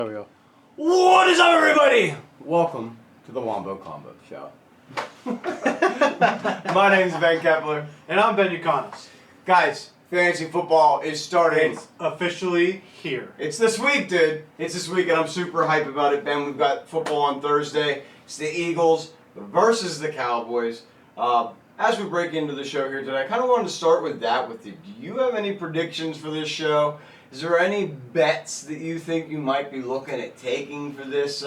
There we go. What is up, everybody? Welcome to the Wombo Combo Show. My name is Ben Kepler. And I'm Ben Yukonis. Guys, fantasy football is starting. It's officially here. It's this week, dude. It's this week, and I'm super hyped about it. Ben, we've got football on Thursday. It's the Eagles versus the Cowboys. As we break into the show here today, I kind of wanted to start with that with you. Do you have any predictions for this show? Is there any bets that you think you might be looking at taking for this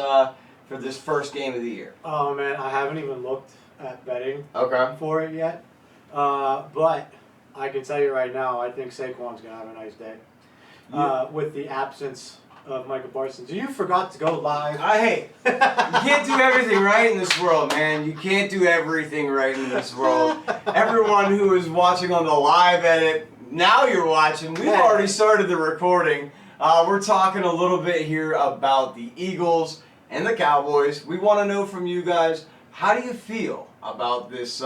first game of the year? Oh man, I haven't even looked at betting Okay. for it yet. But I can tell you right now, I think Saquon's gonna have a nice day. With the absence of Micah Parsons. You forgot to go live. Hey, you can't do everything right in this world, man. You can't do everything right in this world. Everyone who is watching on the live edit, now you're watching. We've already started the recording. We're talking a little bit here about the Eagles and the Cowboys. We want to know from you guys, how do you feel about this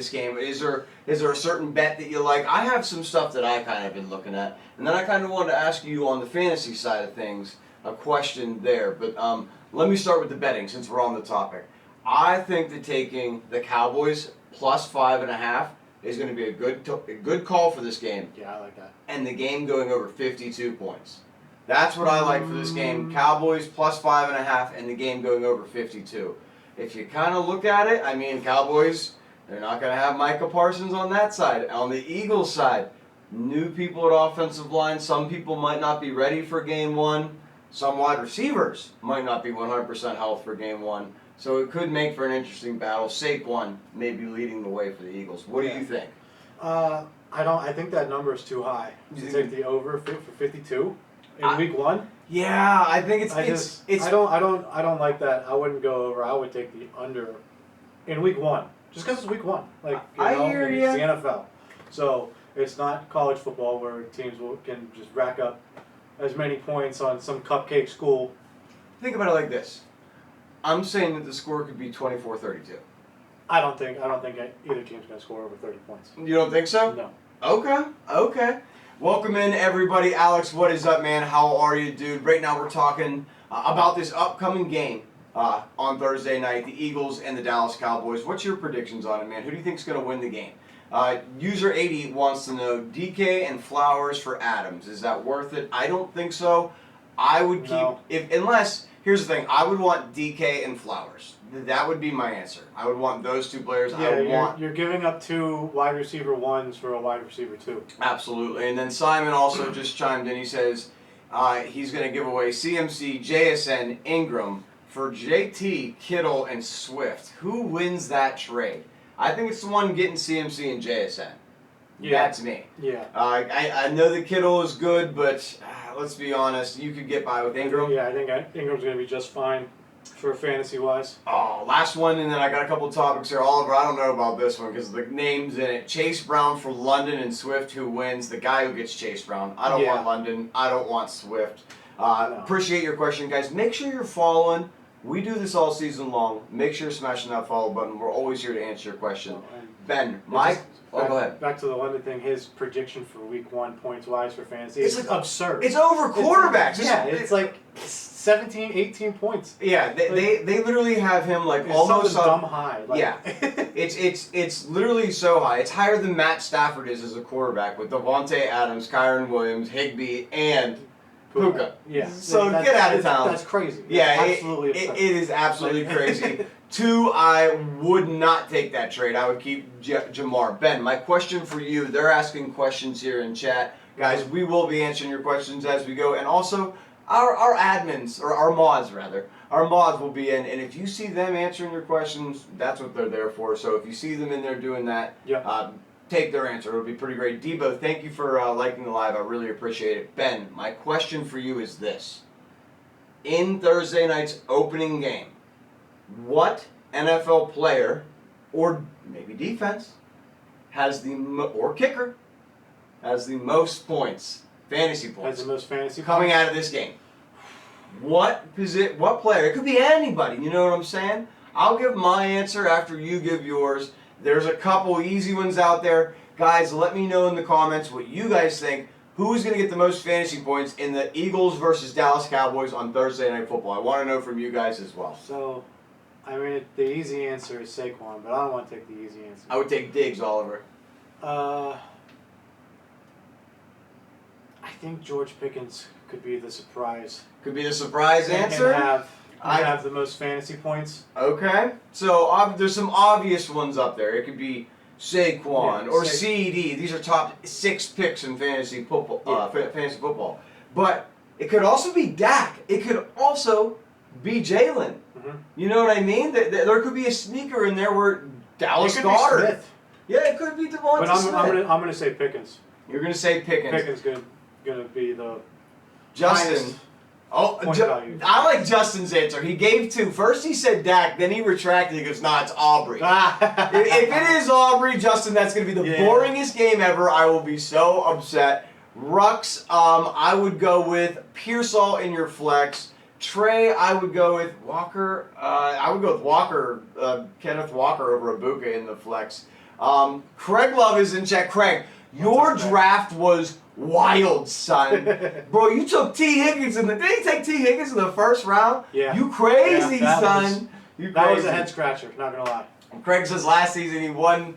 game? Is there a certain bet that you like? I have some stuff that I kind of been looking at, and then I kind of wanted to ask you on the fantasy side of things a question there. But let me start with the betting since we're on the topic. I think that taking the Cowboys plus 5.5 is going to be a good call for this game. Yeah, I like that. And the game going over 52 points. That's what I like for this game. Cowboys plus 5.5 and the game going over 52. If you kind of look at it, I mean, Cowboys, they're not going to have Micah Parsons on that side. On the Eagles side, new people at offensive line. Some people might not be ready for game one. Some wide receivers might not be 100% health for game one. So it could make for an interesting battle. Saquon may be leading the way for the Eagles. What do you think? I think that number is too high. To take the over for 52 in week one. Yeah, I think it's. I don't like that. I wouldn't go over. I would take the under in week one, just because it's week one. Like I hear it's ya. the NFL, so it's not college football where teams can just rack up as many points on some cupcake school. Think about it like this. I'm saying that the score could be 24-32. I don't think either team's going to score over 30 points. You don't think so? No. Okay. Welcome in, everybody. Alex, what is up, man? How are you, dude? Right now we're talking about this upcoming game on Thursday night, the Eagles and the Dallas Cowboys. What's your predictions on it, man? Who do you think's going to win the game? User 80 wants to know DK and Flowers for Adams. Is that worth it? I don't think so. I would keep unless. Here's the thing. I would want DK and Flowers. That would be my answer. I would want those two players. Yeah, you're giving up 2 wide receiver 1s for a wide receiver 2. Absolutely. And then Simon also just chimed in. He says he's going to give away CMC, JSN, Ingram for JT, Kittle, and Swift. Who wins that trade? I think it's the one getting CMC and JSN. Yeah. That's me. Yeah. I know that Kittle is good, but let's be honest. You could get by with Ingram. Yeah, I think Ingram's going to be just fine for fantasy-wise. Oh, last one, and then I got a couple of topics here. Oliver, I don't know about this one because the name's in it. Chase Brown for London and Swift, who wins? The guy who gets Chase Brown. I don't want London. I don't want Swift. No. Appreciate your question, guys. Make sure you're following. We do this all season long. Make sure you're smashing that follow button. We're always here to answer your question. Ben, go ahead. Back to the London thing, his prediction for week 1 points-wise for fantasy is like absurd. It's over quarterbacks. It's like 17, 18 points. Yeah, they literally have him like almost dumb high. Yeah, it's literally so high. It's higher than Matt Stafford is as a quarterback with Devontae Adams, Kyron Williams, Higbee, and Puka. Yeah. So get out of town. That's crazy. Yeah, absolutely it is absolutely crazy. 2, I would not take that trade. I would keep Jamar. Ben, my question for you, they're asking questions here in chat. Guys, we will be answering your questions as we go. And also, our admins, or our mods rather, our mods will be in. And if you see them answering your questions, that's what they're there for. So if you see them in there doing that, take their answer. It'll be pretty great. Debo, thank you for liking the live. I really appreciate it. Ben, my question for you is this. In Thursday night's opening game, what NFL player, or maybe defense, or kicker, has the most points, fantasy points, has the most fantasy coming points? out of this game? What player? It could be anybody, you know what I'm saying? I'll give my answer after you give yours. There's a couple easy ones out there. Guys, let me know in the comments what you guys think. who is going to get the most fantasy points in the Eagles versus Dallas Cowboys on Thursday Night Football? I want to know from you guys as well. So, I mean, the easy answer is Saquon, but I don't want to take the easy answer. I would take Diggs, Oliver. I think George Pickens could be the surprise. Could be the surprise answer. And have the most fantasy points. Okay. So there's some obvious ones up there. It could be Saquon or CD. These are top 6 picks in fantasy football. Fantasy football. But it could also be Dak. It could also be Jalen. Mm-hmm. You know what I mean? There could be a sneaker in there where Dallas Goedert. Be Smith. Yeah, it could be Devonta But Smith. I'm gonna say Pickens. You're gonna say Pickens. Pickens gonna be the Justin. highest Oh, point value. I like Justin's answer. He gave 2. First he said Dak, then he retracted. He goes, nah, it's Aubrey. if it is Aubrey, Justin, that's going to be the boringest game ever. I will be so upset. Rux, I would go with Pearsall in your flex. Trey, I would go with Walker. Kenneth Walker over Ibuka in the flex. Craig Love is in chat. Craig, your draft was wild, son. Bro, you took T. Higgins did he take T. Higgins in the first round? Yeah. You crazy, son. That was a head scratcher, not gonna lie. Craig says last season he won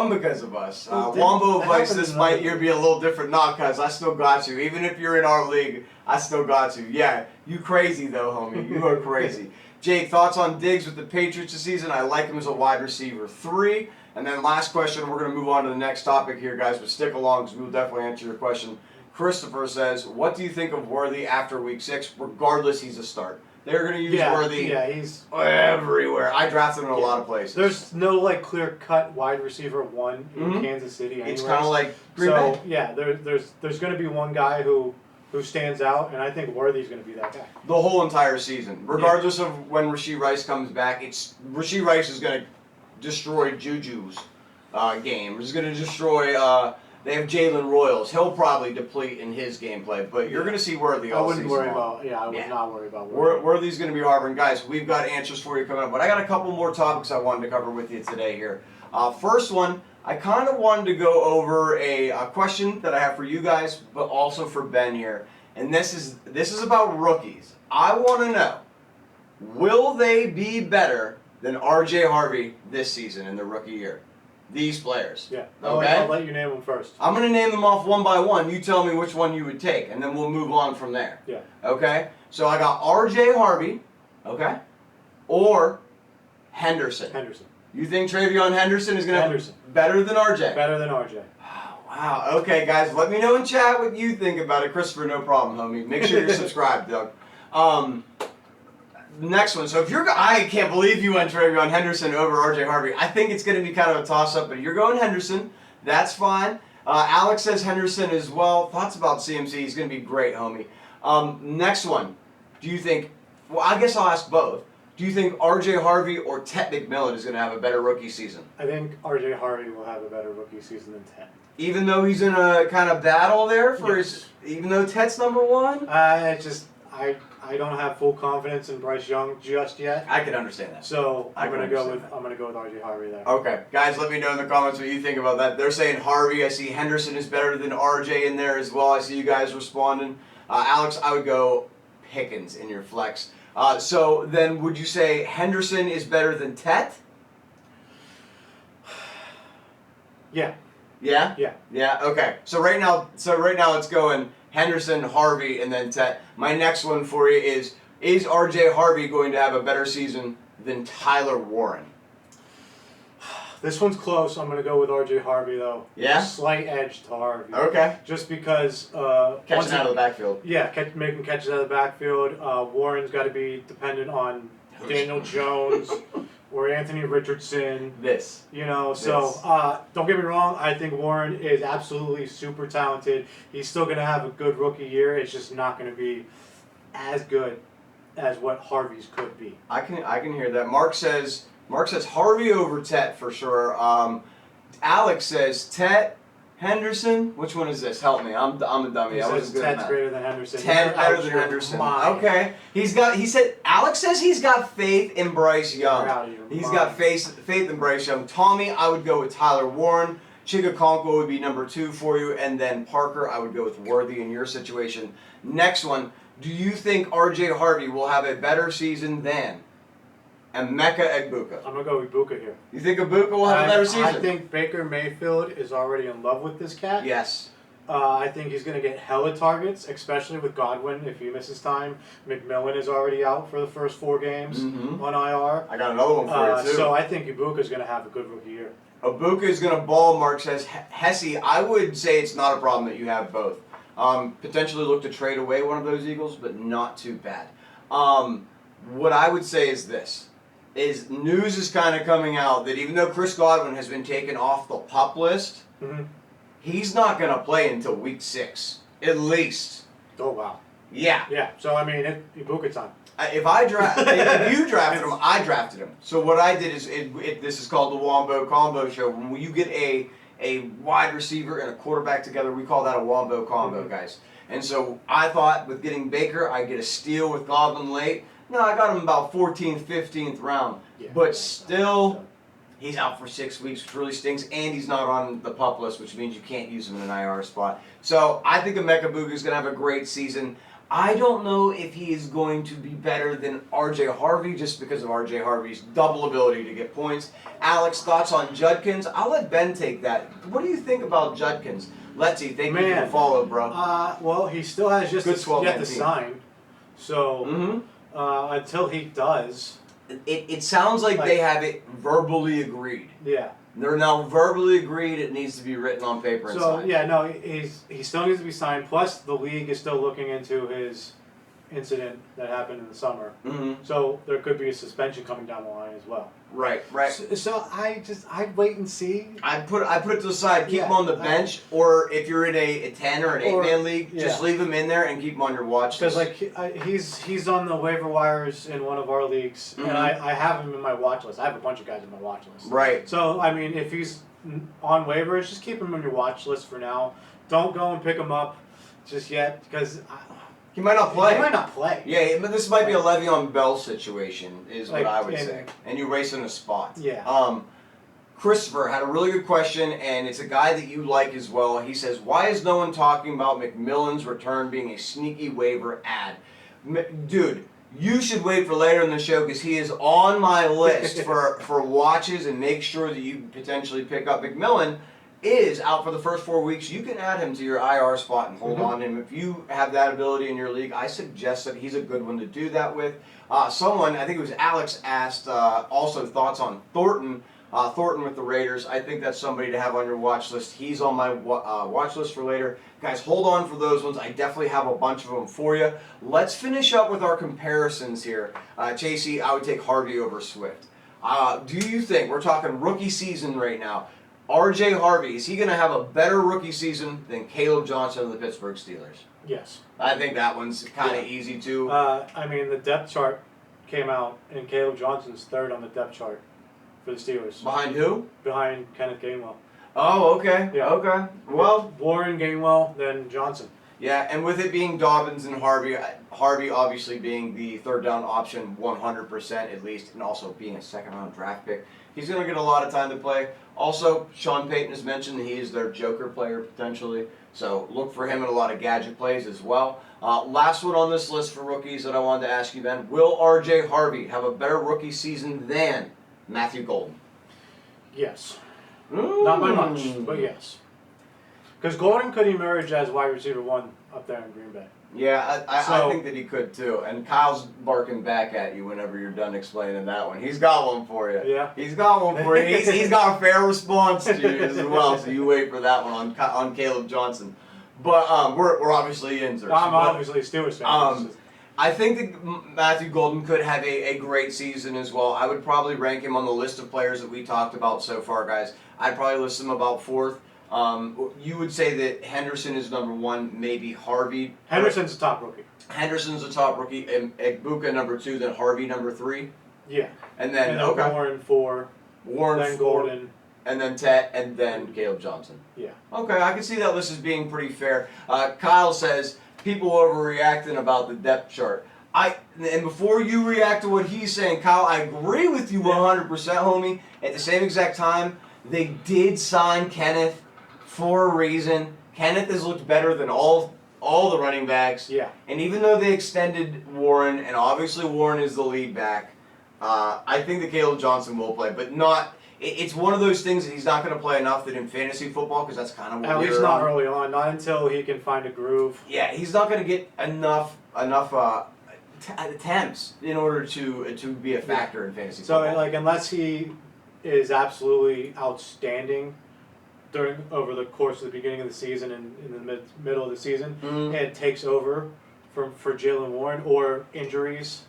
because of us. Wombo advice this year be a little different. Nah, cuz I still got you. Even if you're in our league, I still got you. Yeah, you crazy though, homie. You are crazy. Jake, thoughts on Diggs with the Patriots this season? I like him as a wide receiver 3. And then last question, we're going to move on to the next topic here, guys, but stick along because we will definitely answer your question. Christopher says, what do you think of Worthy after week 6? Regardless, he's a start. They're going to use Worthy he's everywhere. I drafted him in a lot of places. There's no clear-cut wide receiver 1 in Kansas City anyways. It's kind of like Green Bay. Yeah, there's going to be one guy who stands out, and I think Worthy's going to be that guy. The whole entire season. Regardless of when Rashee Rice comes back, Rashee Rice is going to destroy Juju's game. He's going to destroy. They have Jalen Royals. He'll probably deplete in his gameplay, but you're going to see Worthy all season long. I would not worry about Worthy. Worthy's going to be harboring. Guys, we've got answers for you coming up, but I got a couple more topics I wanted to cover with you today here. First one, I kind of wanted to go over a question that I have for you guys, but also for Ben here, and this is about rookies. I want to know, will they be better than R.J. Harvey this season in the rookie year? These players. Yeah. Okay? I'll let you name them first. I'm going to name them off one by one. You tell me which one you would take, and then we'll move on from there. Yeah. Okay? So I got R.J. Harvey, okay, or Henderson. You think Travion Henderson is going to be better than R.J.? Better than R.J. Wow. Okay, guys, let me know in chat what you think about it. Christopher, no problem, homie. Make sure you're subscribed, Doug. Next one. So if I can't believe you went Travion Henderson over R.J. Harvey. I think it's going to be kind of a toss-up, but you're going Henderson. That's fine. Alex says Henderson as well. Thoughts about CMC? He's going to be great, homie. Next one. Do you think? Well, I guess I'll ask both. Do you think R.J. Harvey or Tet McMillan is going to have a better rookie season? I think R.J. Harvey will have a better rookie season than Tet. Even though he's in a kind of battle there for even though Tet's number 1? I don't have full confidence in Bryce Young just yet. I can understand that. So I'm gonna go with R.J. Harvey there. Okay, guys, let me know in the comments what you think about that. They're saying Harvey. I see Henderson is better than R.J. in there as well. I see you guys responding. Alex, I would go Pickens in your flex. So then, would you say Henderson is better than Tet? Yeah. Yeah. Yeah. Yeah. Okay. So right now it's going Henderson, Harvey, and then Tet. My next one for you is R.J. Harvey going to have a better season than Tyler Warren? This one's close. I'm going to go with R.J. Harvey, though. Yeah? Slight edge to Harvey. Okay. Just because... catching out of the backfield. Yeah, making catches out of the backfield. Warren's got to be dependent on Daniel Jones or Anthony Richardson. So don't get me wrong. I think Warren is absolutely super talented. He's still going to have a good rookie year. It's just not going to be as good as what Harvey's could be. I can hear that. Mark says Harvey over Tet for sure. Alex says Tet, Henderson. Which one is this? Help me. I'm a dummy. He I says wasn't good Tet's at that. greater than Henderson. Tet better than Henderson. Okay. Alex says he's got faith in Bryce Young. He's got faith in Bryce Young. Tommy, I would go with Tyler Warren. Chigakonko would be number 2 for you, and then Parker, I would go with Worthy in your situation. Next one, do you think R.J. Harvey will have a better season than Emeka Egbuka? I'm going to go with Ibuka here. You think Egbuka will have a better season? I think Baker Mayfield is already in love with this cat. Yes. I think he's going to get hella targets, especially with Godwin if he misses time. McMillan is already out for the first 4 games on IR. I got another one for you, too. So I think Ibuka is going to have a good rookie year. Ibuka is going to ball, Mark says. Hesse, I would say it's not a problem that you have both. Potentially look to trade away one of those Eagles, but not too bad. What I would say is this. News is kind of coming out that even though Chris Godwin has been taken off the PUP list, he's not going to play until week 6, at least. Oh, wow. Yeah. Yeah, so I mean, Ibuka time. If you drafted him, I drafted him. So what I did is, this is called the Wombo Combo Show. When you get a wide receiver and a quarterback together, we call that a Wombo Combo, guys. And so I thought with getting Baker, I'd get a steal with Godwin late. No, I got him about 14th, 15th round. Yeah, but still, he's out for 6 weeks, which really stinks, and he's not on the PUP list, which means you can't use him in an IR spot. So I think Emeka Egbuka is going to have a great season. I don't know if he is going to be better than R.J. Harvey just because of R.J. Harvey's double ability to get points. Alex, thoughts on Judkins? I'll let Ben take that. What do you think about Judkins? Let's see. Thank you for the follow, bro. Well, he still has yet to sign. So until he does. It sounds like they have it verbally agreed. Yeah. They're now verbally agreed. It needs to be written on paper and signed. So, yeah, no, he still needs to be signed. Plus, the league is still looking into his incident that happened in the summer. So, there could be a suspension coming down the line as well. Right. So I'd wait and see. I put it to the side. Keep him on the bench, or if you're in a 10 or an 8-man league, just leave him in there and keep him on your watch list. Because he's on the waiver wires in one of our leagues, and I have him in my watch list. I have a bunch of guys in my watch list. Right. So I mean, if he's on waivers, just keep him on your watch list for now. Don't go and pick him up just yet because. He might not play. He might not play. Yeah, but this might be a Le'Veon Bell situation, is what I would say. And you're racing a spot. Yeah. Christopher had a really good question, and it's a guy that you like as well. He says, why is no one talking about McMillan's return being a sneaky waiver ad? Dude, you should wait for later in the show because he is on my list for watches and make sure that you potentially pick up. McMillan is out for the first 4 weeks. You can add him to your IR spot and hold on to him. If you have that ability in your league, I suggest that he's a good one to do that with. Someone, I think it was Alex, asked also thoughts on Thornton. Thornton with the Raiders. I think that's somebody to have on your watch list. He's on my watch list for later. Guys, hold on for those ones. I definitely have a bunch of them for you. Let's finish up with our comparisons here. Chasey, I would take Harvey over Swift. Do you think, we're talking rookie season right now, R.J. Harvey, is he going to have a better rookie season than Caleb Johnson of the Pittsburgh Steelers? Yes. I think that one's kind of easy, too. I mean, the depth chart came out, and Caleb Johnson's third on the depth chart for the Steelers. Behind who? Behind Kenneth Gainwell. Oh, okay. Yeah. Okay. Well, Warren, Gainwell, then Johnson. Yeah, and with it being Dobbins and Harvey obviously being the third down option 100% at least, and also being a second-round draft pick, he's going to get a lot of time to play. Also, Sean Payton has mentioned that he is their joker player potentially, so look for him in a lot of gadget plays as well. Last one on this list for rookies that I wanted to ask you, Ben. Will R.J. Harvey have a better rookie season than Matthew Golden? Yes. Not by much, but yes. Because Golden could emerge as wide receiver 1 up there in Green Bay. Yeah, I think that he could too. And Kyle's barking back at you whenever you're done explaining that one. He's got one for you. Yeah. He's got one for you. He's got a fair response to you as well, so you wait for that one on Caleb Johnson. But we're obviously in. I'm obviously a Steelers fan. I think that Matthew Golden could have a great season as well. I would probably rank him on the list of players that we talked about so far, guys. I'd probably list him about 4th. You would say that Henderson is number 1, maybe Harvey. Henderson's a top rookie. Henderson's a top rookie, and Egbuka number 2, then Harvey number 3. Yeah. And then Warren 4. Warren then 4. Golden. And then Tet, and then Caleb Johnson. Yeah. Okay, I can see that list as being pretty fair. Kyle says people overreacting about the depth chart. And before you react to what he's saying, Kyle, I agree with you 100%, homie. At the same exact time, They did sign Kenneth for a reason. Kenneth has looked better than all the running backs. Yeah. And even though they extended Warren, and obviously Warren is the lead back, I think that Caleb Johnson will play, but not. It's one of those things that he's not going to play enough that in fantasy football, because that's kind of what at least not early on, not until he can find a groove. Yeah, he's not going to get enough attempts in order to be a factor in fantasy football. So like unless he is absolutely outstanding over the course of the beginning of the season and in the middle of the season, and takes over for Jaylen Warren or injuries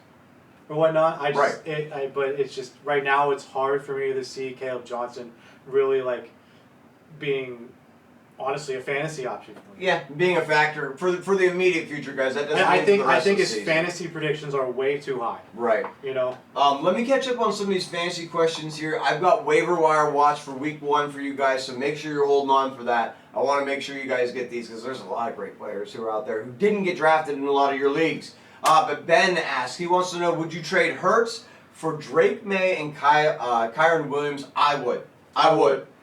or whatnot, but it's just right now it's hard for me to see Caleb Johnson really like being honestly a fantasy option for me. Yeah, being a factor for the immediate future, guys. That doesn't mean I think his fantasy predictions are way too high. Right. You know. Let me catch up on some of these fantasy questions here. I've got waiver wire watch for week 1 for you guys, so make sure you're holding on for that. I want to make sure you guys get these because there's a lot of great players who are out there who didn't get drafted in a lot of your leagues. But Ben asks, he wants to know, would you trade Hurts for Drake May and Kyron Williams? I would.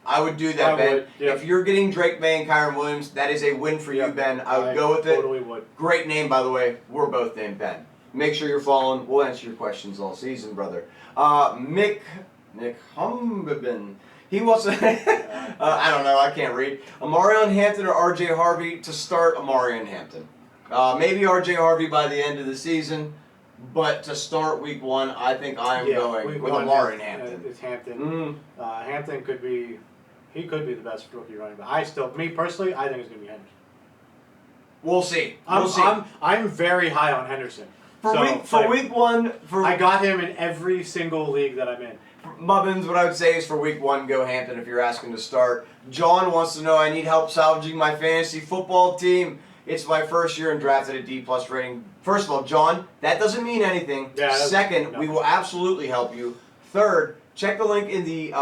I would do that, Ben. Yep. If you're getting Drake May and Kyron Williams, that is a win for you, Ben. I would go with it. Totally would. Great name, by the way. We're both named Ben. Make sure you're following. We'll answer your questions all season, brother. Mick Humbabin. He wants to, I don't know, I can't read. Amarion Hampton or R.J. Harvey to start Amarion Hampton. Maybe R.J. Harvey by the end of the season. But to start week 1, I think I am going with Amarion Hampton. It's Hampton. Hampton could be... He could be the best rookie running back. Me personally, I think it's going to be Henderson. We'll see. I'm very high on Henderson. For week 1, I got him in every single league that I'm in. Mubbins, what I would say is for week 1, go Hampton if you're asking to start. John wants to know, I need help salvaging my fantasy football team. It's my first year and drafted a D+ rating. First of all, John, that doesn't mean anything. Yeah, Second, we will absolutely help you. Third, check the link in the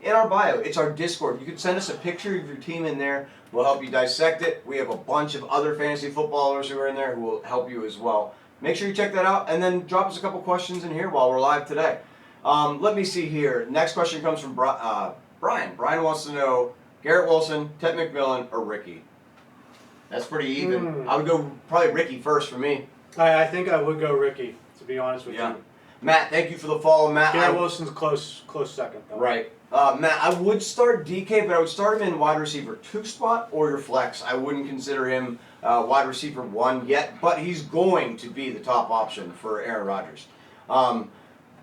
in our bio. It's our Discord. You can send us a picture of your team in there. We'll help you dissect it. We have a bunch of other fantasy footballers who are in there who will help you as well. Make sure you check that out, and then drop us a couple questions in here while we're live today. Let me see here. Next question comes from Brian. Brian wants to know, Garrett Wilson, Ted McMillan, or Ricky? That's pretty even. I would go probably Ricky first for me. I think I would go Ricky, to be honest with you. Matt, thank you for the follow. Matt, Garrett Wilson's close second, though. Right. Matt, I would start DK, but I would start him in wide receiver 2 spot or your flex. I wouldn't consider him wide receiver 1 yet, but he's going to be the top option for Aaron Rodgers.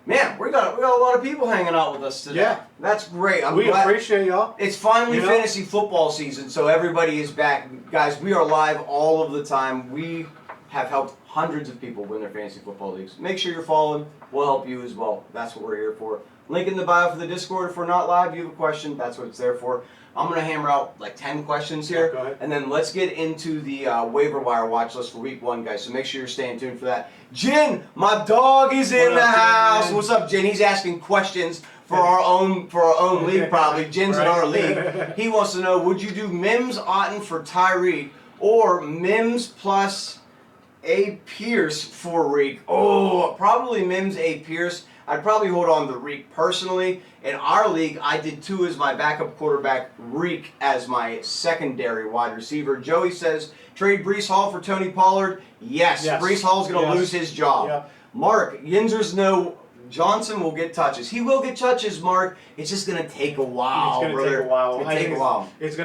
Man, we got a lot of people hanging out with us today. Yeah. That's great. We appreciate y'all. It's finally fantasy football season, so everybody is back. Guys, we are live all of the time. We have helped hundreds of people win their fantasy football leagues. Make sure you're following. We'll help you as well. That's what we're here for. Link in the bio for the Discord. If we're not live, you have a question, that's what it's there for. I'm going to hammer out like 10 questions here. Go ahead. And then let's get into the waiver wire watch list for week 1, guys. So make sure you're staying tuned for that. Jin, my dog is in the house. What's up, Jin? He's asking questions for our own league, probably. Jin's in our league. He wants to know, would you do Mims Otten for Tyreek or Mims plus A. Pierce for Reek? Oh, probably Mims A. Pierce. I'd probably hold on to Reek personally. In our league, I did 2 as my backup quarterback, Reek as my secondary wide receiver. Joey says, trade Breece Hall for Tony Pollard. Yes. Breece Hall's going to lose his job. Yep. Mark, Yinzers know Johnson will get touches. He will get touches, Mark. It's just going to take a while, It's going to take a while. It's going to take a while. It's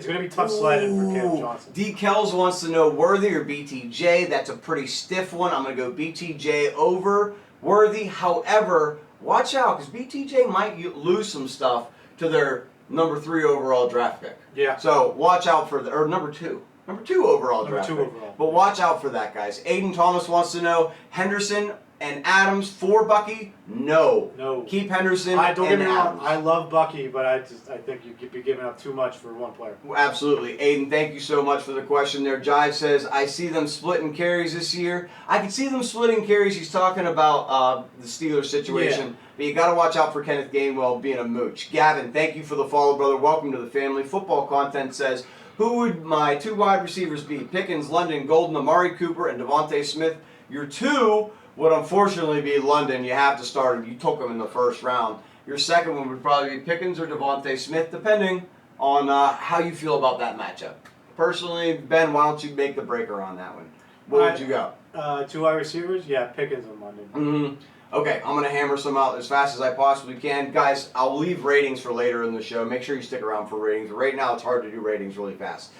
going to be tough sledding for Caleb Johnson. D. Kells wants to know Worthy or BTJ. That's a pretty stiff one. I'm going to go BTJ over Worthy. However, watch out because BTJ might lose some stuff to their number 3 overall draft pick. Yeah. So watch out for or number 2 overall draft pick. But watch out for that, guys. Aiden Thomas wants to know Henderson and Adams for Bucky. No. Keep Henderson. Don't get me wrong. Adams. I love Bucky, but I think you could be giving up too much for one player. Absolutely. Aiden, thank you so much for the question there. Jive says, I see them splitting carries this year. I can see them splitting carries. He's talking about the Steelers situation. Yeah. But you got to watch out for Kenneth Gainwell being a mooch. Gavin, thank you for the follow, brother. Welcome to the family. Football Content says, who would my 2 wide receivers be? Pickens, London, Golden, Amari Cooper, and Devontae Smith. Your 2 would unfortunately be London. You have to start him. You took him in the first round. Your second one would probably be Pickens or Devontae Smith, depending on how you feel about that matchup. Personally, Ben, why don't you make the breaker on that one? What would you go? 2 wide receivers? Yeah, Pickens on Monday. Mm-hmm. Okay, I'm going to hammer some out as fast as I possibly can. Guys, I'll leave ratings for later in the show. Make sure you stick around for ratings. Right now, it's hard to do ratings really fast.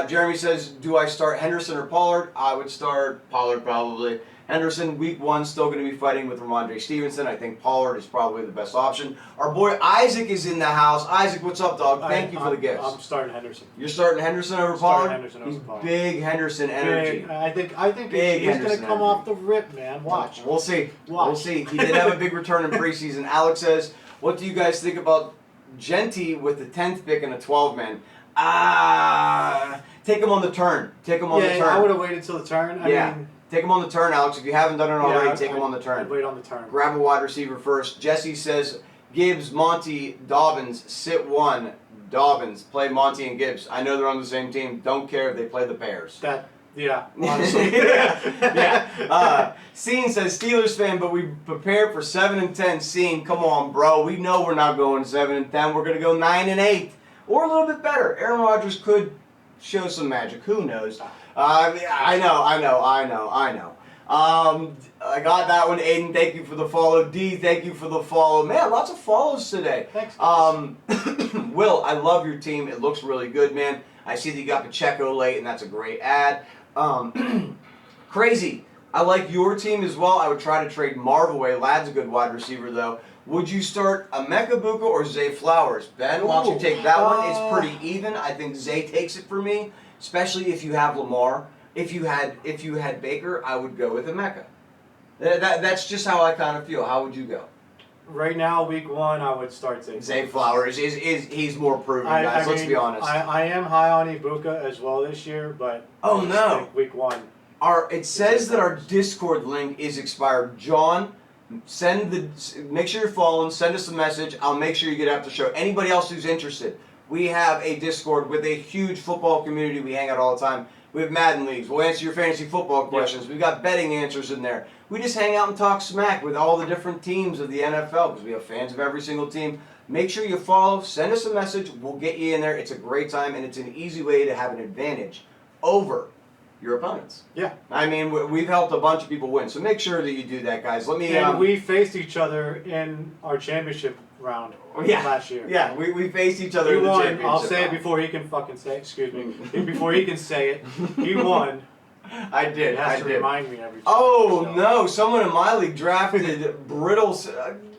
Jeremy says, do I start Henderson or Pollard? I would start Pollard probably. Henderson, week 1, still going to be fighting with Ramondre Stevenson. I think Pollard is probably the best option. Our boy Isaac is in the house. Isaac, what's up, dog? Thank you for the gifts. I'm starting Henderson. You're starting Henderson over Pollard? Henderson over Pollard. Big Henderson energy. Big, I think he's going to come off the rip, man. Watch. We'll see. Watch. We'll see. He did have a big return in preseason. Alex says, what do you guys think about Genty with the 10th pick and a 12-man? Take him on the turn. Take him on the turn. I would have waited till the turn. I mean, take him on the turn, Alex. If you haven't done it already, take him on the turn. I'd wait on the turn. Grab a wide receiver first. Jesse says, Gibbs, Monty, Dobbins, sit 1. Dobbins, play Monty and Gibbs. I know they're on the same team. Don't care if they play the pairs. Honestly. Scene says, Steelers fan, but we prepared for 7 and 10. Scene, come on, bro. We know we're not going 7 and 10. We're going to go 9 and 8. Or a little bit better. Aaron Rodgers could show some magic. Who knows? I know. I got that one. Aiden, thank you for the follow. D, thank you for the follow. Man, lots of follows today. Thanks. Will, I love your team. It looks really good, man. I see that you got Pacheco late, and that's a great ad. Crazy. I like your team as well. I would try to trade Marv away. Lad's a good wide receiver, though. Would you start Emeka Buka or Zay Flowers? Ben, why don't you take that one? It's pretty even. I think Zay takes it for me, especially if you have Lamar. If you had Baker, I would go with Emeka. That's just how I kind of feel. How would you go? Right now, week 1, I would start Zay. Zay Flowers he's more proven, guys. Let's be honest. I am high on Ibuka as well this year, but no, think week 1. It says that our Discord link is expired. John, make sure you're following. Send us a message. I'll make sure you get after the show. Anybody else who's interested, we have a Discord with a huge football community. We hang out all the time. We have Madden leagues. We'll answer your fantasy football questions. We've got betting answers in there. We just hang out and talk smack with all the different teams of the NFL because we have fans of every single team. Make sure you follow. Send us a message. We'll get you in there. It's a great time, and it's an easy way to have an advantage over your opponents. Yeah. I mean, we've helped a bunch of people win, so make sure that you do that, guys. And we faced each other in our championship round last year. Yeah, we faced each other in the won. championship I'll say round. it before he can fucking say it. Excuse me. Before he can say it. He won. I did. He has to remind me every time. Oh, no. Someone in my league drafted Brittle.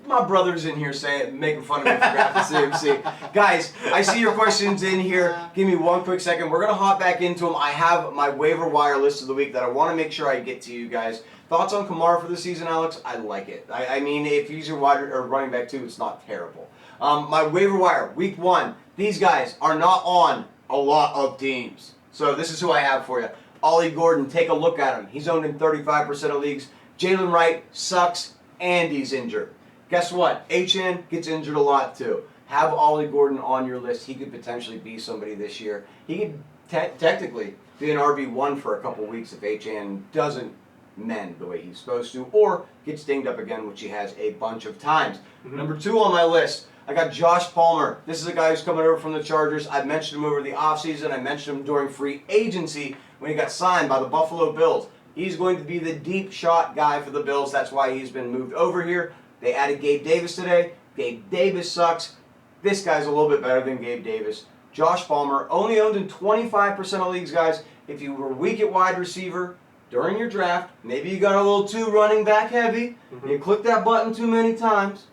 My brother's in here making fun of me for drafting CMC. Guys, I see your questions in here. Give me one quick second. We're going to hop back into them. I have my waiver wire list of the week that I want to make sure I get to you guys. Thoughts on Kamara for the season, Alex? I like it. I mean, if he's your running back too, it's not terrible. My waiver wire, week 1. These guys are not on a lot of teams. So this is who I have for you. Ollie Gordon, take a look at him. He's owned in 35% of leagues. Jalen Wright sucks, and he's injured. Guess what? HN gets injured a lot too. Have Ollie Gordon on your list. He could potentially be somebody this year. He could technically be an RB1 for a couple weeks if HN doesn't mend the way he's supposed to, or gets dinged up again, which he has a bunch of times. Number 2 on my list, I got Josh Palmer. This is a guy who's coming over from the Chargers. I've mentioned him over the offseason. I mentioned him during free agency when he got signed by the Buffalo Bills. He's going to be the deep shot guy for the Bills. That's why he's been moved over here. They added Gabe Davis today. Gabe Davis sucks. This guy's a little bit better than Gabe Davis. Josh Palmer, only owned in 25% of leagues, guys. If you were weak at wide receiver during your draft, maybe you got a little too running back heavy, you clicked that button too many times,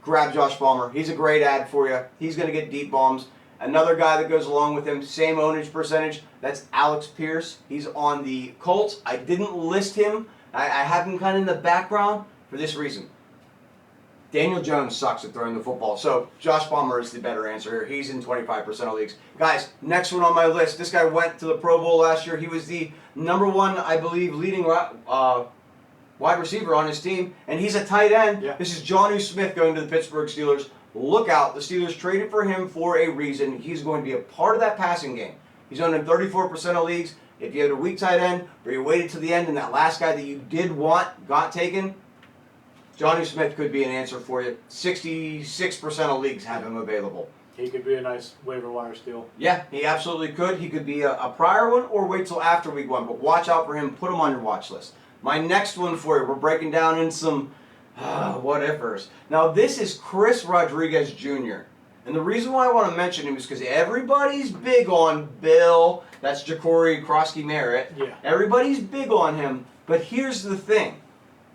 grab Josh Palmer. He's a great ad for you. He's going to get deep bombs. Another guy that goes along with him, same ownage percentage, that's Alex Pierce. He's on the Colts. I didn't list him. I have him kind of in the background for this reason. Daniel Jones sucks at throwing the football, so Josh Palmer is the better answer here. He's in 25% of leagues. Guys, next one on my list. This guy went to the Pro Bowl last year. He was the number 1, I believe, leading wide receiver on his team, and he's a tight end. Yeah. This is Jonnu Smith going to the Pittsburgh Steelers. Look out. The Steelers traded for him for a reason. He's going to be a part of that passing game. He's owned in 34% of leagues. If you had a weak tight end, or you waited to the end and that last guy that you did want got taken, Johnny Smith could be an answer for you. 66% of leagues have him available. He could be a nice waiver wire steal. Yeah, he absolutely could. He could be a prior one or wait till after week 1. But watch out for him. Put him on your watch list. My next one for you, we're breaking down in some what-ifers. Now, this is Chris Rodriguez Jr. And the reason why I want to mention him is because everybody's big on Bill. That's Ja'Cory Krosky-Merritt. Yeah. Everybody's big on him. But here's the thing.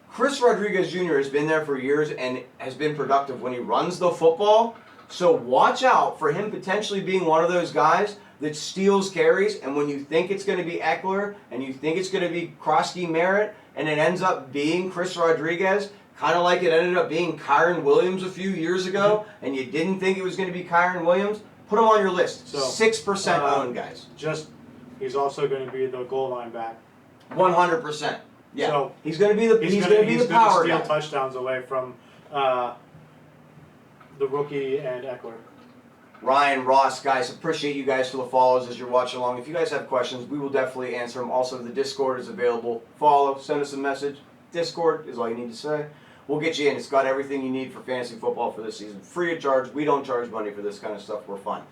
Chris Rodriguez Jr. has been there for years and has been productive when he runs the football. So watch out for him potentially being one of those guys that steals carries, and when you think it's going to be Eckler and you think it's going to be Krosky-Merritt and it ends up being Chris Rodriguez, kind of like it ended up being Kyron Williams a few years ago, and you didn't think it was going to be Kyron Williams, put him on your list. So, 6% owned, guys. He's also going to be the goal line back. 100%. Yeah. So he's going to be the power guy. Steal touchdowns away from the rookie and Eckler. Ryan, Ross, guys, appreciate you guys for the follows as you're watching along. If you guys have questions, we will definitely answer them. Also, the Discord is available. Follow, send us a message. Discord is all you need to say. We'll get you in. It's got everything you need for fantasy football for this season. Free of charge. We don't charge money for this kind of stuff. We're fun.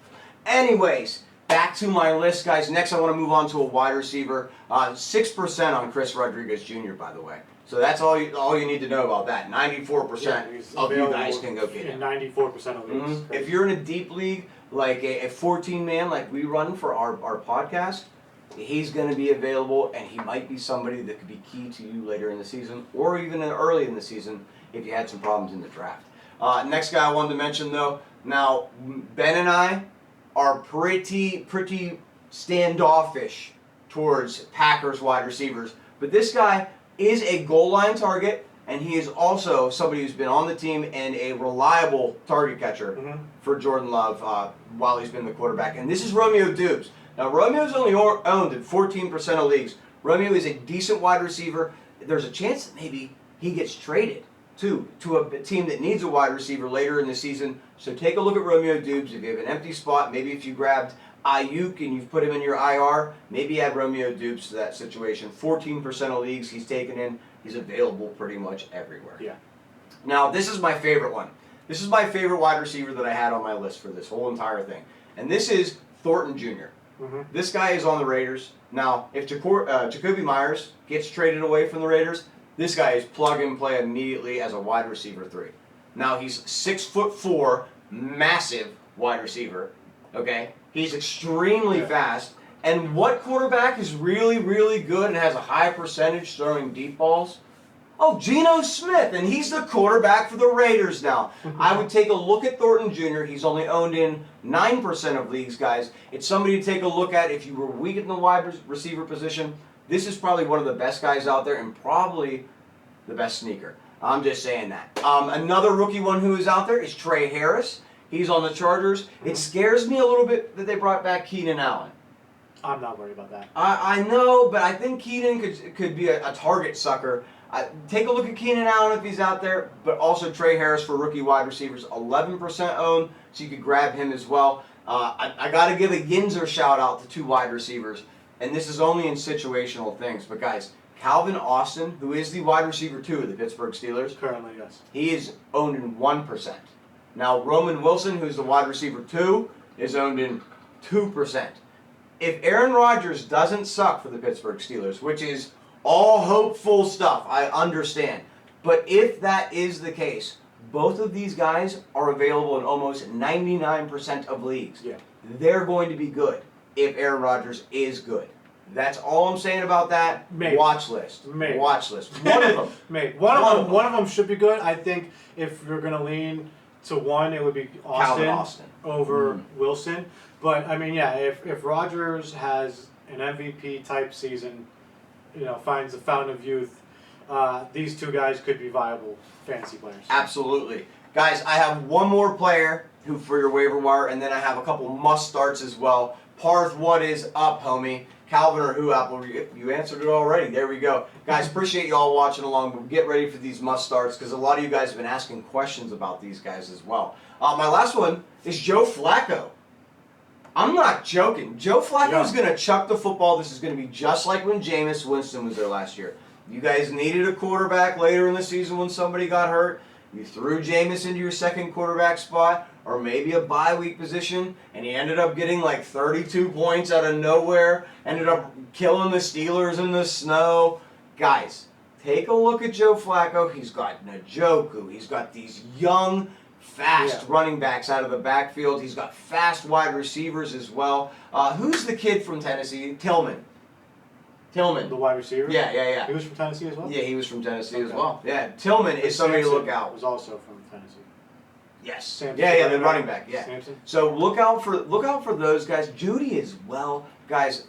Anyways, back to my list, guys. Next, I want to move on to a wide receiver. 6% on Chris Rodriguez Jr., by the way. So that's all you need to know about that. 94% of you guys can go get him. 94% of leagues. If you're in a deep league, like a 14-man like we run for our podcast, he's going to be available, and he might be somebody that could be key to you later in the season or even early in the season if you had some problems in the draft. Next guy I wanted to mention, though. Now, Ben and I are pretty standoffish towards Packers wide receivers, but this guy is a goal line target, and he is also somebody who's been on the team and a reliable target catcher for Jordan Love while he's been the quarterback. And this is Romeo Doubs. Now, Romeo's only owned in 14% of leagues. Romeo is a decent wide receiver. There's a chance that maybe he gets traded, too, to a team that needs a wide receiver later in the season. So take a look at Romeo Doubs. If you have an empty spot, maybe if you grabbed Ayuk and you've put him in your IR, maybe add Romeo Doubs to that situation. 14% of leagues he's taken in. He's available pretty much everywhere. Yeah. Now, this is my favorite one. This is my favorite wide receiver that I had on my list for this whole entire thing. And this is Thornton Jr. This guy is on the Raiders. Now, if Jacoby Myers gets traded away from the Raiders, this guy is plug and play immediately as a wide receiver 3. Now, he's 6'4", massive wide receiver. Okay? He's extremely fast. And what quarterback is really, really good and has a high percentage throwing deep balls? Oh, Geno Smith, and he's the quarterback for the Raiders now. I would take a look at Thornton Jr. He's only owned in 9% of leagues, guys. It's somebody to take a look at if you were weak in the wide receiver position. This is probably one of the best guys out there and probably the best sneaker. I'm just saying that. Another rookie one who is out there is Trey Harris. He's on the Chargers. It scares me a little bit that they brought back Keenan Allen. I'm not worried about that. I know, but I think Keenan could be a target sucker. Take a look at Keenan Allen if he's out there, but also Trey Harris for rookie wide receivers, 11% owned, so you could grab him as well. I got to give a Yinzer shout out to 2 wide receivers, and this is only in situational things. But guys, Calvin Austin, who is the wide receiver 2 of the Pittsburgh Steelers, Currently, yes. he is owned in 1%. Now, Roman Wilson, who's the wide receiver 2, is owned in 2%. If Aaron Rodgers doesn't suck for the Pittsburgh Steelers, which is all hopeful stuff, I understand. But if that is the case, both of these guys are available in almost 99% of leagues. Yeah. They're going to be good if Aaron Rodgers is good. That's all I'm saying about that. Maybe. Watch list. Maybe. Watch list. One of them. Maybe. One of them should be good. I think if you're going to lean to one, it would be Austin. Over Wilson. But, I mean, yeah, if Rodgers has an MVP type season, finds a fountain of youth, these 2 guys could be viable fantasy players. Absolutely. Guys, I have one more player who for your waiver wire, and then I have a couple must starts as well. Parth, what is up, homie? Calvin or who, Apple? You answered it already. There we go. Guys, appreciate you all watching along. But get ready for these must starts because a lot of you guys have been asking questions about these guys as well. My last one is Joe Flacco. I'm not joking. Joe Flacco is going to chuck the football. This is going to be just like when Jameis Winston was there last year. You guys needed a quarterback later in the season when somebody got hurt. You threw Jameis into your second quarterback spot, or maybe a bye week position, and he ended up getting like 32 points out of nowhere, ended up killing the Steelers in the snow. Guys, take a look at Joe Flacco. He's got Njoku. He's got these young, fast running backs out of the backfield. He's got fast wide receivers as well. Who's the kid from Tennessee? Tillman. The wide receiver? Yeah. He was from Tennessee as well? Yeah, he was from Tennessee as well. Yeah, Tillman is somebody to look out. Was also from Tennessee. Yes. Samson, the running back. Yeah. Samson. So look out for those guys. Judy as well, guys.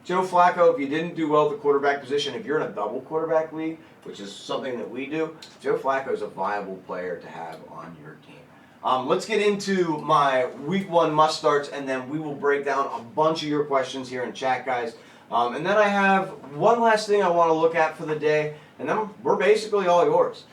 Joe Flacco, if you didn't do well at the quarterback position, if you're in a double quarterback league, which is something that we do, Joe Flacco is a viable player to have on your team. Let's get into my week 1 must starts, and then we will break down a bunch of your questions here in chat, guys. And then I have one last thing I want to look at for the day, and then we're basically all yours.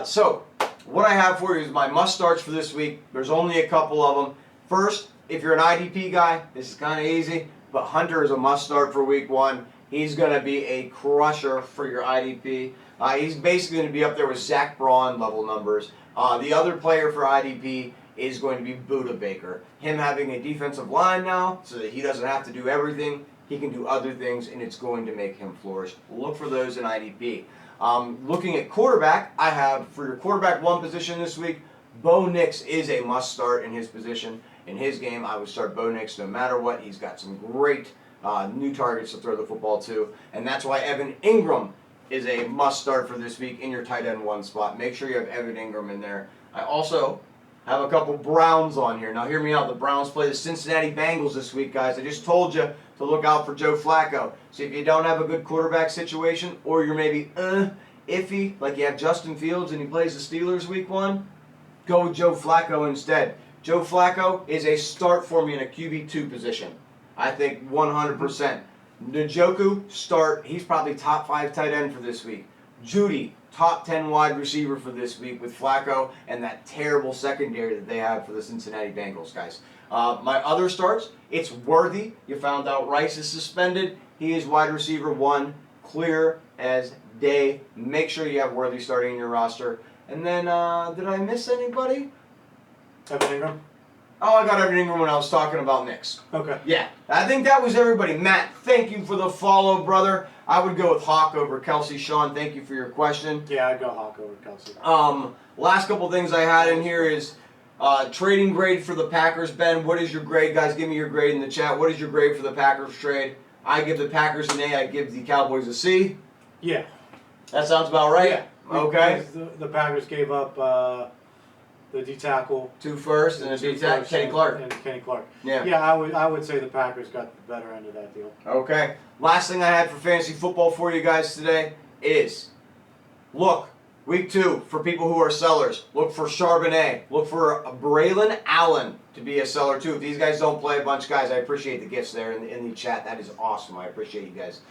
So what I have for you is my must starts for this week. There's only a couple of them. First, if you're an IDP guy, this is kind of easy, but Hunter is a must start for week 1. He's going to be a crusher for your IDP. He's basically going to be up there with Zach Braun level numbers. The other player for IDP is going to be Buda Baker. Him having a defensive line now so that he doesn't have to do everything. He can do other things, and it's going to make him flourish. Look for those in IDP. Looking at quarterback, I have for your quarterback 1 position this week, Bo Nix is a must start in his position. In his game, I would start Bo Nix no matter what. He's got some great new targets to throw the football to, and that's why Evan Ingram is a must start for this week in your tight end 1 spot. Make sure you have Evan Ingram in there. I also have a couple Browns on here. Now hear me out. The Browns play the Cincinnati Bengals this week, guys. I just told you to look out for Joe Flacco. So if you don't have a good quarterback situation, or you're maybe iffy, like you have Justin Fields and he plays the Steelers week 1, go with Joe Flacco instead. Joe Flacco is a start for me in a QB2 position. I think 100%. Njoku, start. He's probably top 5 tight end for this week. Judy, top 10 wide receiver for this week with Flacco and that terrible secondary that they have for the Cincinnati Bengals, guys. My other starts, it's Worthy. You found out Rice is suspended. He is wide receiver 1, clear as day. Make sure you have Worthy starting in your roster. And then, did I miss anybody? Evan Ingram? Oh, I got Evan Ingram when I was talking about Knicks. Okay. Yeah, I think that was everybody. Matt, thank you for the follow, brother. I would go with Hawk over Kelsey. Sean, thank you for your question. Yeah, I'd go Hawk over Kelsey. Last couple things I had in here is trading grade for the Packers. Ben, what is your grade? Guys, give me your grade in the chat. What is your grade for the Packers trade? I give the Packers an A. I give the Cowboys a C. Yeah. That sounds about right? Yeah. Okay. The Packers gave up the D-tackle. 2 first and a D-tackle, Kenny Clark. And Kenny Clark. Yeah. Yeah, I would say the Packers got the better end of that deal. Okay. Last thing I had for fantasy football for you guys today is, look, week 2, for people who are sellers, look for Charbonnet. Look for Braylon Allen to be a seller too. If these guys don't play a bunch, guys, I appreciate the gifts there in the chat. That is awesome. I appreciate you guys.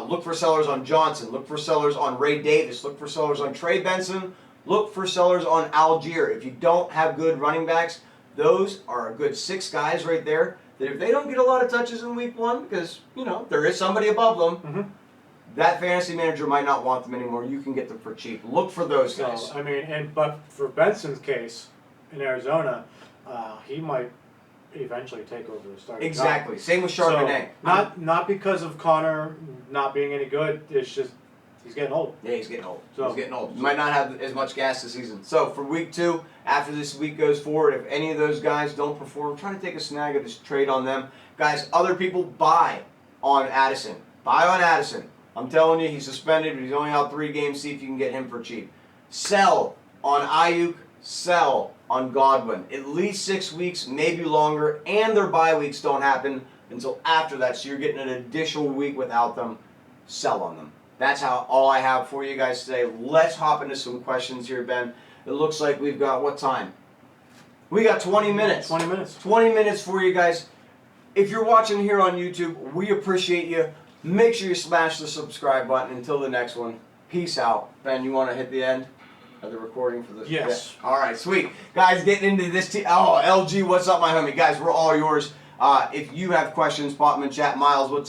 Look for sellers on Johnson. Look for sellers on Ray Davis. Look for sellers on Trey Benson. Look for sellers on Algier. If you don't have good running backs, those are a good 6 guys right there that if they don't get a lot of touches in week 1, because, you know, there is somebody above them, that fantasy manager might not want them anymore. You can get them for cheap. Look for those guys. So, I mean, but for Benson's case in Arizona, he might eventually take over the starting Exactly. job. Same with Charbonnet. So, not because of Connor not being any good. It's just he's getting old. Yeah, he's getting old. So, he's getting old. He might not have as much gas this season. So for week 2, after this week goes forward, if any of those guys don't perform, try to take a snag of this trade on them. Guys, other people buy on Addison. Buy on Addison. I'm telling you, he's suspended, but he's only out 3 games. See if you can get him for cheap. Sell on Ayuk. Sell on Godwin. At least 6 weeks, maybe longer, and their bye weeks don't happen until after that, so you're getting an additional week without them. Sell on them. That's all I have for you guys today. Let's hop into some questions here, Ben. It looks like we've got, what time? We got 20 minutes. 20 minutes. 20 minutes for you guys. If you're watching here on YouTube, we appreciate you. Make sure you smash the subscribe button. Until the next one, peace out. Ben, you want to hit the end of the recording for this? Yes. Yeah. All right, sweet. Guys, getting into this. Oh, LG, what's up, my homie? Guys, we're all yours. If you have questions, pop them in chat. Miles, what's up?